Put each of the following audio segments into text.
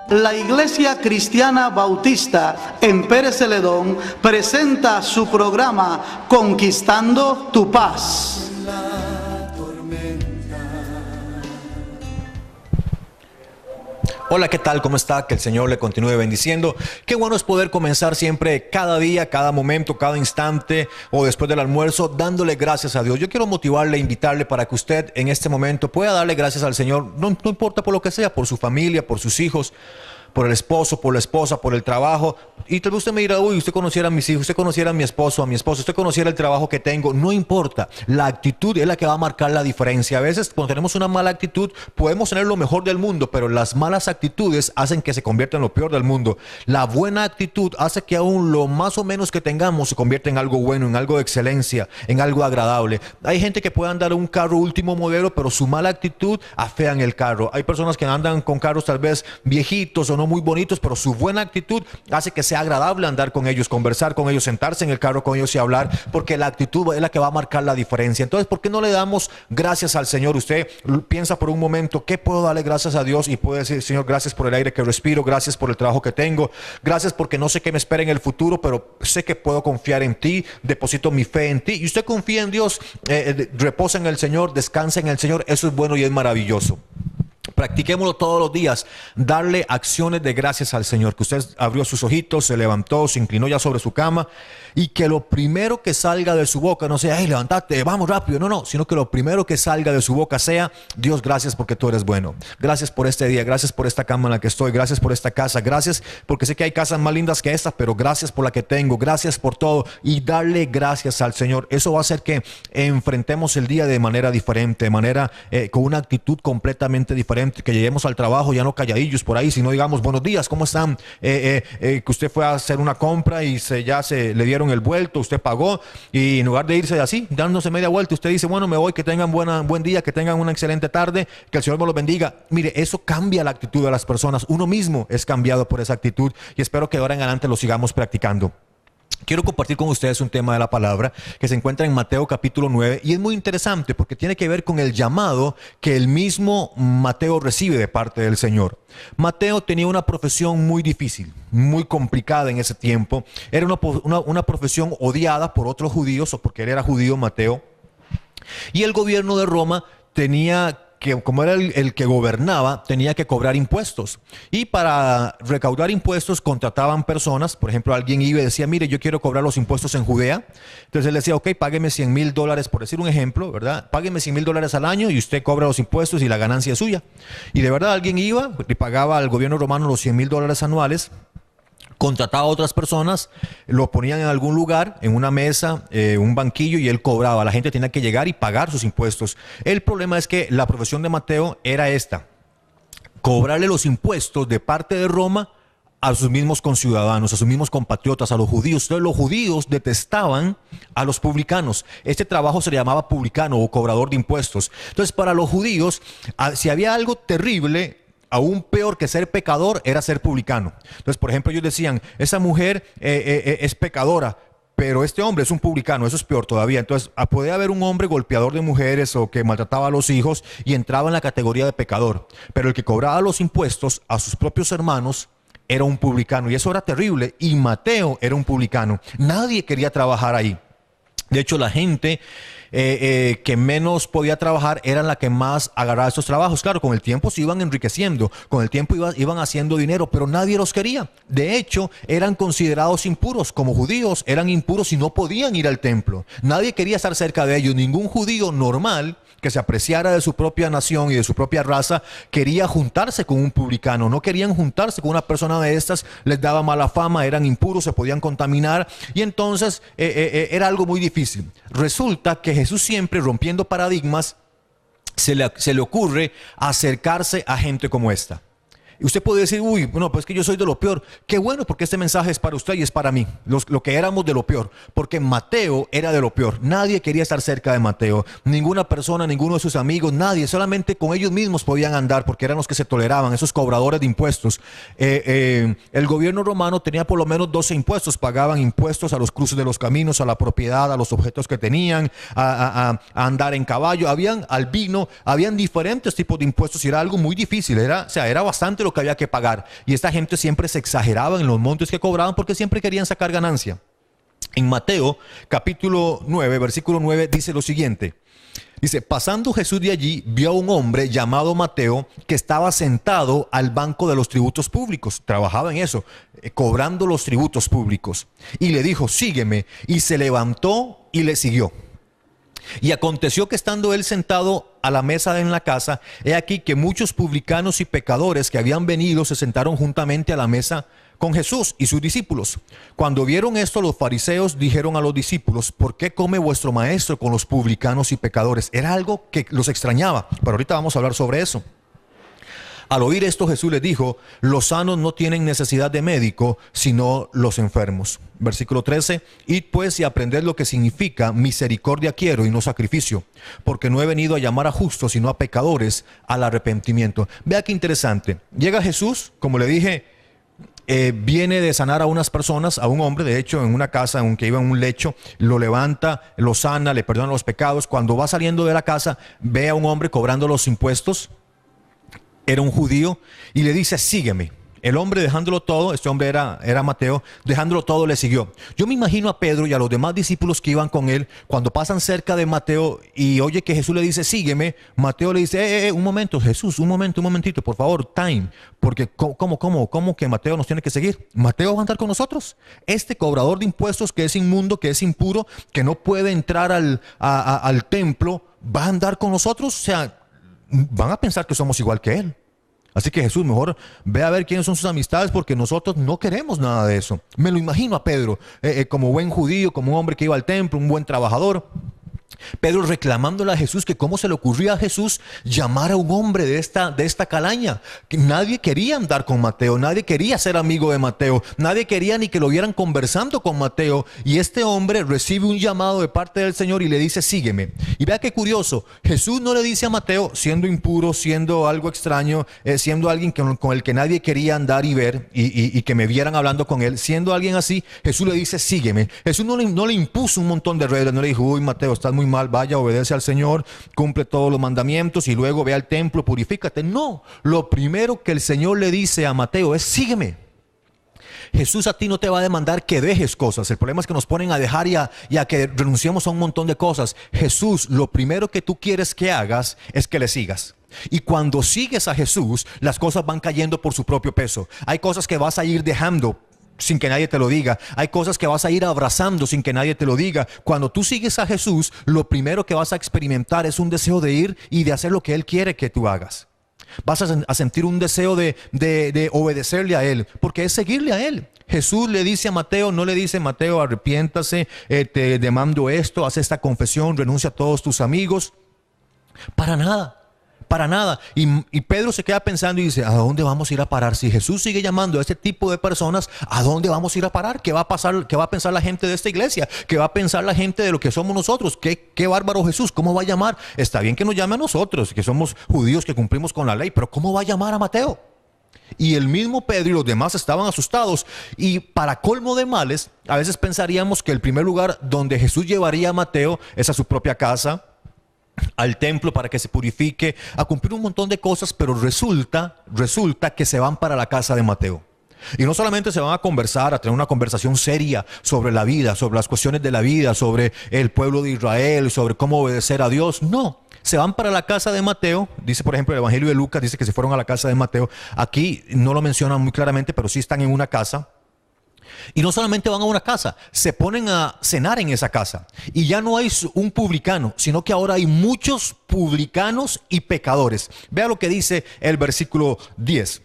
La Iglesia Cristiana Bautista en Pérez Celedón presenta su programa Conquistando tu Paz. Hola, ¿qué tal? ¿Cómo está? Que el Señor le continúe bendiciendo. Qué bueno es poder comenzar siempre, cada día, cada momento, cada instante o después del almuerzo, dándole gracias a Dios. Yo quiero motivarle, invitarle para que usted en este momento pueda darle gracias al Señor, no importa por lo que sea, por su familia, por sus hijos, por el esposo, por la esposa, por el trabajo. Y tal vez usted me dirá, uy, usted conociera a mis hijos, usted conociera a mi esposo, usted conociera el trabajo que tengo. No importa, la actitud es la que va a marcar la diferencia. A veces cuando tenemos una mala actitud podemos tener lo mejor del mundo, pero las malas actitudes hacen que se convierta en lo peor del mundo. La buena actitud hace que aún lo más o menos que tengamos se convierta en algo bueno, en algo de excelencia, en algo agradable. Hay gente que puede andar un carro último modelo, pero su mala actitud afean el carro. Hay personas que andan con carros tal vez viejitos o no muy bonitos, pero su buena actitud hace que sea agradable andar con ellos, conversar con ellos, sentarse en el carro con ellos y hablar, porque la actitud es la que va a marcar la diferencia. Entonces, ¿por qué no le damos gracias al Señor? Usted piensa por un momento, ¿qué puedo darle gracias a Dios? Y puede decir, Señor, gracias por el aire que respiro, gracias por el trabajo que tengo, gracias porque no sé qué me espera en el futuro, pero sé que puedo confiar en ti, deposito mi fe en ti. Y usted confía en Dios, reposa en el Señor, descansa en el Señor. Eso es bueno y es maravilloso. Practiquémoslo todos los días, darle acciones de gracias al Señor, que usted abrió sus ojitos, se levantó, se inclinó ya sobre su cama, y que lo primero que salga de su boca no sea, hey, levantate, vamos rápido, no, sino que lo primero que salga de su boca sea, Dios, gracias porque tú eres bueno, gracias por este día, gracias por esta cama en la que estoy, gracias por esta casa, gracias porque sé que hay casas más lindas que esta, pero gracias por la que tengo, gracias por todo, y darle gracias al Señor. Eso va a hacer que enfrentemos el día de manera diferente, de manera con una actitud completamente diferente, que lleguemos al trabajo ya no calladillos por ahí, sino digamos, buenos días, ¿cómo están? Que usted fue a hacer una compra y ya se le dieron el vuelto, usted pagó, y en lugar de irse así, dándose media vuelta, usted dice, bueno, me voy, que tengan buen día, que tengan una excelente tarde, que el Señor me los bendiga. Mire, eso cambia la actitud de las personas. Uno mismo es cambiado por esa actitud, y espero que de ahora en adelante lo sigamos practicando. Quiero compartir con ustedes un tema de la palabra que se encuentra en Mateo capítulo 9, y es muy interesante porque tiene que ver con el llamado que el mismo Mateo recibe de parte del Señor. Mateo tenía una profesión muy difícil, muy complicada en ese tiempo. Era una profesión odiada por otros judíos, o porque él era judío, Mateo. Y el gobierno de Roma tenía que, como era el que gobernaba, tenía que cobrar impuestos. Y para recaudar impuestos contrataban personas. Por ejemplo, alguien iba y decía, mire, yo quiero cobrar los impuestos en Judea. Entonces él decía, ok, págueme $100,000, por decir un ejemplo, ¿verdad? Págueme $100,000 al año y usted cobra los impuestos y la ganancia es suya. Y de verdad alguien iba y pagaba al gobierno romano los $100,000 anuales. Contrataba a otras personas, lo ponían en algún lugar, en una mesa, un banquillo, y él cobraba. La gente tenía que llegar y pagar sus impuestos. El problema es que la profesión de Mateo era esta: cobrarle los impuestos de parte de Roma a sus mismos conciudadanos, a sus mismos compatriotas, a los judíos. Entonces los judíos detestaban a los publicanos. Este trabajo se le llamaba publicano o cobrador de impuestos. Entonces, para los judíos, si había algo terrible, aún peor que ser pecador, era ser publicano. Entonces, por ejemplo, ellos decían, esa mujer es pecadora, pero este hombre es un publicano. Eso es peor todavía. Entonces, podía haber un hombre golpeador de mujeres o que maltrataba a los hijos y entraba en la categoría de pecador. Pero el que cobraba los impuestos a sus propios hermanos era un publicano, y eso era terrible. Y Mateo era un publicano. Nadie quería trabajar ahí. De hecho, la gente que menos podía trabajar era la que más agarraba estos trabajos. Claro, con el tiempo se iban enriqueciendo, con el tiempo iban haciendo dinero, pero nadie los quería. De hecho, eran considerados impuros. Como judíos eran impuros y no podían ir al templo. Nadie quería estar cerca de ellos. Ningún judío normal que se apreciara de su propia nación y de su propia raza quería juntarse con un publicano. No querían juntarse con una persona de estas, les daba mala fama, eran impuros, se podían contaminar, y entonces era algo muy difícil. Resulta que Jesús, siempre rompiendo paradigmas, se le ocurre acercarse a gente como esta. Y usted puede decir, uy, bueno, pues que yo soy de lo peor. Qué bueno, porque este mensaje es para usted y es para mí, lo que éramos de lo peor. Porque Mateo era de lo peor. Nadie quería estar cerca de Mateo. Ninguna persona, ninguno de sus amigos, nadie. Solamente con ellos mismos podían andar, porque eran los que se toleraban, esos cobradores de impuestos. El gobierno romano tenía por lo menos 12 impuestos. Pagaban impuestos a los cruces de los caminos, a la propiedad, a los objetos que tenían, a andar en caballo. Al vino, habían diferentes tipos de impuestos, y era algo muy difícil. Era bastante lo lo que había que pagar. Y esta gente siempre se exageraba en los montos que cobraban porque siempre querían sacar ganancia. En Mateo capítulo 9, versículo 9 dice lo siguiente. Dice, pasando Jesús de allí, vio a un hombre llamado Mateo que estaba sentado al banco de los tributos públicos. Trabajaba en eso, cobrando los tributos públicos. Y le dijo, sígueme. Y se levantó y le siguió. Y aconteció que estando él sentado a la mesa en la casa, he aquí que muchos publicanos y pecadores que habían venido se sentaron juntamente a la mesa con Jesús y sus discípulos. Cuando vieron esto, los fariseos dijeron a los discípulos, ¿por qué come vuestro maestro con los publicanos y pecadores? Era algo que los extrañaba, pero ahorita vamos a hablar sobre eso. Al oír esto, Jesús les dijo, los sanos no tienen necesidad de médico, sino los enfermos. Versículo 13, id pues y aprended lo que significa misericordia quiero y no sacrificio, porque no he venido a llamar a justos, sino a pecadores al arrepentimiento. Vea qué interesante. Llega Jesús, como le dije, viene de sanar a unas personas, a un hombre, de hecho, en una casa, aunque iba en un lecho, lo levanta, lo sana, le perdona los pecados. Cuando va saliendo de la casa, ve a un hombre cobrando los impuestos. Era un judío y le dice, sígueme. El hombre dejándolo todo, este hombre era Mateo, dejándolo todo le siguió. Yo me imagino a Pedro y a los demás discípulos que iban con él, cuando pasan cerca de Mateo y oye que Jesús le dice, sígueme, Mateo le dice, un momento, Jesús, un momentito, por favor, time. Porque ¿cómo que Mateo nos tiene que seguir? Mateo va a andar con nosotros. Este cobrador de impuestos que es inmundo, que es impuro, que no puede entrar al templo, va a andar con nosotros. O sea, van a pensar que somos igual que él. Así que Jesús, mejor ve a ver quiénes son sus amistades, porque nosotros no queremos nada de eso. Me lo imagino a Pedro, como buen judío, como un hombre que iba al templo, un buen trabajador. Pedro reclamándole a Jesús que cómo se le ocurría a Jesús llamar a un hombre de esta calaña. Que nadie quería andar con Mateo, nadie quería ser amigo de Mateo, nadie quería ni que lo vieran conversando con Mateo. Y este hombre recibe un llamado de parte del Señor y le dice, sígueme. Y vea qué curioso, Jesús no le dice a Mateo, siendo impuro, siendo algo extraño, siendo alguien con el que nadie quería andar y ver y que me vieran hablando con él, siendo alguien así, Jesús le dice, sígueme. Jesús no le impuso un montón de reglas, no le dijo, uy Mateo, estás muy mal, vaya, obedece al Señor, cumple todos los mandamientos y luego ve al templo, purifícate. No, lo primero que el Señor le dice a Mateo es, sígueme. Jesús a ti no te va a demandar que dejes cosas. El problema es que nos ponen a dejar y a que renunciemos a un montón de cosas. Jesús, lo primero que tú quieres que hagas es que le sigas. Y cuando sigues a Jesús, las cosas van cayendo por su propio peso. Hay cosas que vas a ir dejando sin que nadie te lo diga. Hay cosas que vas a ir abrazando sin que nadie te lo diga. Cuando tú sigues a Jesús, lo primero que vas a experimentar es un deseo de ir y de hacer lo que Él quiere que tú hagas. Vas a sentir un deseo de obedecerle a Él, porque es seguirle a Él. Jesús le dice a Mateo, no le dice, Mateo, arrepiéntase, te demando esto, haz esta confesión, renuncia a todos tus amigos. Para nada. Para nada. Y Pedro se queda pensando y dice, ¿a dónde vamos a ir a parar? Si Jesús sigue llamando a este tipo de personas, ¿a dónde vamos a ir a parar? ¿Qué va a pasar? ¿Qué va a pensar la gente de esta iglesia? ¿Qué va a pensar la gente de lo que somos nosotros? ¿Qué bárbaro Jesús? ¿Cómo va a llamar? Está bien que nos llame a nosotros, que somos judíos, que cumplimos con la ley, pero ¿cómo va a llamar a Mateo? Y el mismo Pedro y los demás estaban asustados. Y para colmo de males, a veces pensaríamos que el primer lugar donde Jesús llevaría a Mateo es a su propia casa, al templo para que se purifique, a cumplir un montón de cosas, pero resulta que se van para la casa de Mateo. Y no solamente se van a conversar, a tener una conversación seria sobre la vida, sobre las cuestiones de la vida, sobre el pueblo de Israel, sobre cómo obedecer a Dios. No, se van para la casa de Mateo. Dice, por ejemplo, el Evangelio de Lucas, dice que se fueron a la casa de Mateo. Aquí no lo mencionan muy claramente, pero sí están en una casa. Y no solamente van a una casa, se ponen a cenar en esa casa. Y ya no hay un publicano, sino que ahora hay muchos publicanos y pecadores. Vea lo que dice el versículo 10.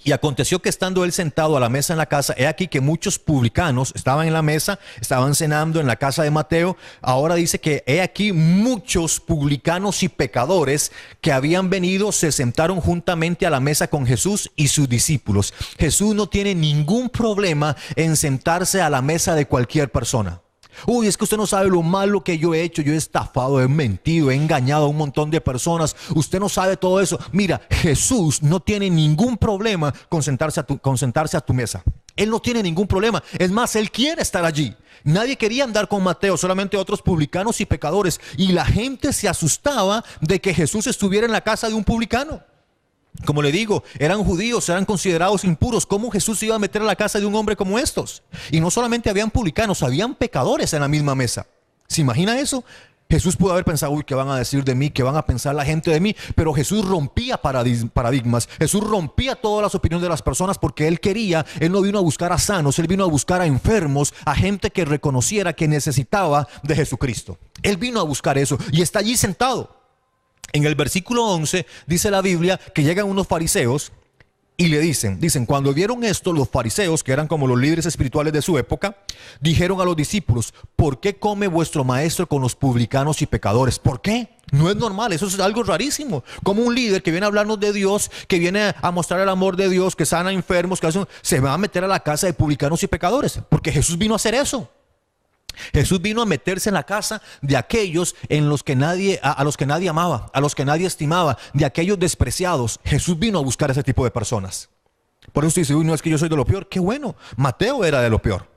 Y aconteció que estando él sentado a la mesa en la casa, he aquí que muchos publicanos estaban en la mesa, estaban cenando en la casa de Mateo. Ahora dice que he aquí muchos publicanos y pecadores que habían venido, se sentaron juntamente a la mesa con Jesús y sus discípulos. Jesús no tiene ningún problema en sentarse a la mesa de cualquier persona. Uy, es que usted no sabe lo malo que yo he hecho. Yo he estafado, he mentido, he engañado a un montón de personas. Usted no sabe todo eso. Mira, Jesús no tiene ningún problema con sentarse a tu mesa. Él no tiene ningún problema. Es más, Él quiere estar allí. Nadie quería andar con Mateo, solamente otros publicanos y pecadores. Y la gente se asustaba de que Jesús estuviera en la casa de un publicano. Como le digo, eran judíos, eran considerados impuros. ¿Cómo Jesús se iba a meter a la casa de un hombre como estos? Y no solamente habían publicanos, habían pecadores en la misma mesa. ¿Se imagina eso? Jesús pudo haber pensado, uy, ¿qué van a decir de mí? ¿Qué van a pensar la gente de mí? Pero Jesús rompía paradigmas. Jesús rompía todas las opiniones de las personas porque Él no vino a buscar a sanos, Él vino a buscar a enfermos, a gente que reconociera que necesitaba de Jesucristo. Él vino a buscar eso y está allí sentado. En el versículo 11 dice la Biblia que llegan unos fariseos y le dicen, cuando vieron esto, los fariseos, que eran como los líderes espirituales de su época, dijeron a los discípulos, ¿por qué come vuestro maestro con los publicanos y pecadores? ¿Por qué? No es normal, eso es algo rarísimo. Como un líder que viene a hablarnos de Dios, que viene a mostrar el amor de Dios, que sana enfermos, se va a meter a la casa de publicanos y pecadores, porque Jesús vino a hacer eso. Jesús vino a meterse en la casa de aquellos a los que nadie amaba, a los que nadie estimaba, de aquellos despreciados. Jesús vino a buscar a ese tipo de personas. Por eso dice, uy, no es que yo soy de lo peor. Qué bueno, Mateo era de lo peor.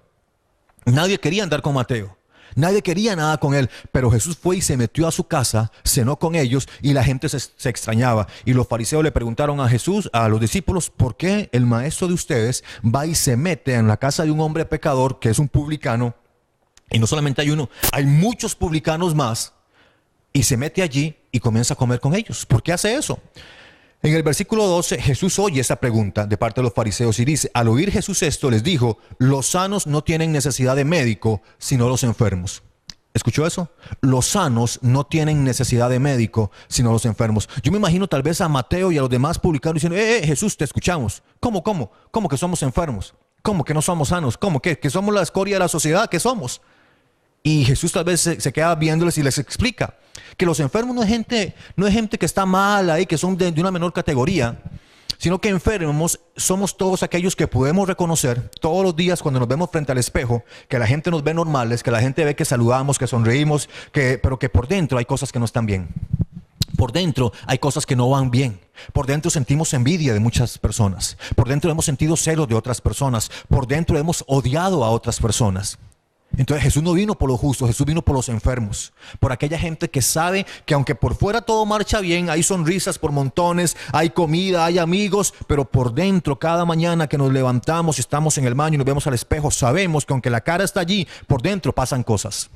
Nadie quería andar con Mateo. Nadie quería nada con él, pero Jesús fue y se metió a su casa, cenó con ellos y la gente se extrañaba. Y los fariseos le preguntaron a Jesús, a los discípulos, ¿por qué el maestro de ustedes va y se mete en la casa de un hombre pecador que es un publicano? Y no solamente hay uno, hay muchos publicanos más. Y se mete allí y comienza a comer con ellos. ¿Por qué hace eso? En el versículo 12 Jesús oye esa pregunta de parte de los fariseos y dice, al oír Jesús esto les dijo, los sanos no tienen necesidad de médico, sino los enfermos. ¿Escuchó eso? Los sanos no tienen necesidad de médico, sino los enfermos. Yo me imagino tal vez a Mateo y a los demás publicanos diciendo, Jesús, te escuchamos. ¿Cómo? ¿Cómo que somos enfermos? ¿Cómo que no somos sanos? ¿Cómo que somos la escoria de la sociedad? ¿Qué somos? Y Jesús tal vez se queda viéndoles y les explica que los enfermos no es gente que está mal ahí, que son de una menor categoría, sino que enfermos somos todos aquellos que podemos reconocer todos los días cuando nos vemos frente al espejo, que la gente nos ve normales, que la gente ve que saludamos, que sonreímos, pero que por dentro hay cosas que no están bien. Por dentro hay cosas que no van bien. Por dentro sentimos envidia de muchas personas. Por dentro hemos sentido celos de otras personas. Por dentro hemos odiado a otras personas. Entonces Jesús no vino por los justos, Jesús vino por los enfermos, por aquella gente que sabe que aunque por fuera todo marcha bien, hay sonrisas por montones, hay comida, hay amigos, pero por dentro cada mañana que nos levantamos y estamos en el baño y nos vemos al espejo, sabemos que aunque la cara está allí, por dentro pasan cosas.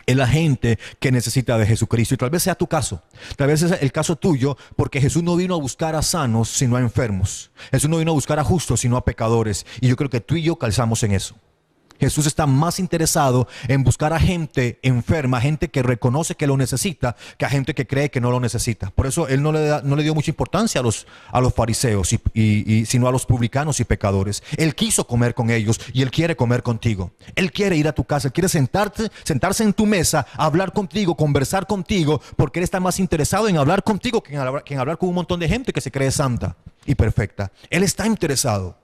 Es la gente que necesita de Jesucristo y tal vez sea tu caso, tal vez es el caso tuyo, porque Jesús no vino a buscar a sanos sino a enfermos. Jesús no vino a buscar a justos sino a pecadores, y yo creo que tú y yo calzamos en eso. Jesús está más interesado en buscar a gente enferma, gente que reconoce que lo necesita, que a gente que cree que no lo necesita. Por eso Él no le dio mucha importancia a los fariseos, sino a los publicanos y pecadores. Él quiso comer con ellos y Él quiere comer contigo. Él quiere ir a tu casa, Él quiere sentarse en tu mesa, hablar contigo, conversar contigo, porque Él está más interesado en hablar contigo que en hablar con un montón de gente que se cree santa y perfecta. Él está interesado.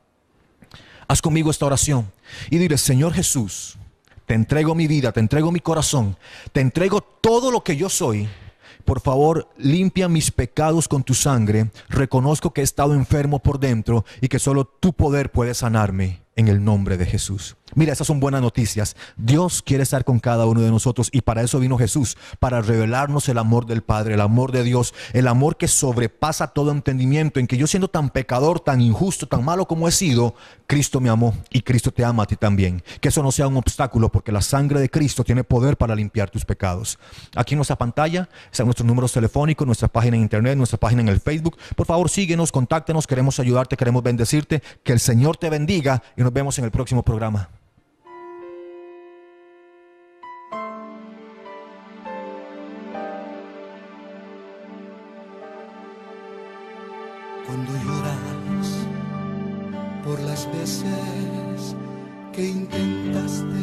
Haz conmigo esta oración y dile, Señor Jesús, te entrego mi vida, te entrego mi corazón, te entrego todo lo que yo soy. Por favor, limpia mis pecados con tu sangre. Reconozco que he estado enfermo por dentro y que solo tu poder puede sanarme en el nombre de Jesús. Mira, esas son buenas noticias. Dios quiere estar con cada uno de nosotros y para eso vino Jesús, para revelarnos el amor del Padre, el amor de Dios, el amor que sobrepasa todo entendimiento, en que yo siendo tan pecador, tan injusto, tan malo como he sido, Cristo me amó y Cristo te ama a ti también. Que eso no sea un obstáculo, porque la sangre de Cristo tiene poder para limpiar tus pecados. Aquí en nuestra pantalla están nuestros números telefónicos, nuestra página en internet, nuestra página en el Facebook. Por favor, síguenos, contáctenos, queremos ayudarte, queremos bendecirte. Que el Señor te bendiga y nos vemos en el próximo programa. Cuando lloras por las veces que intentaste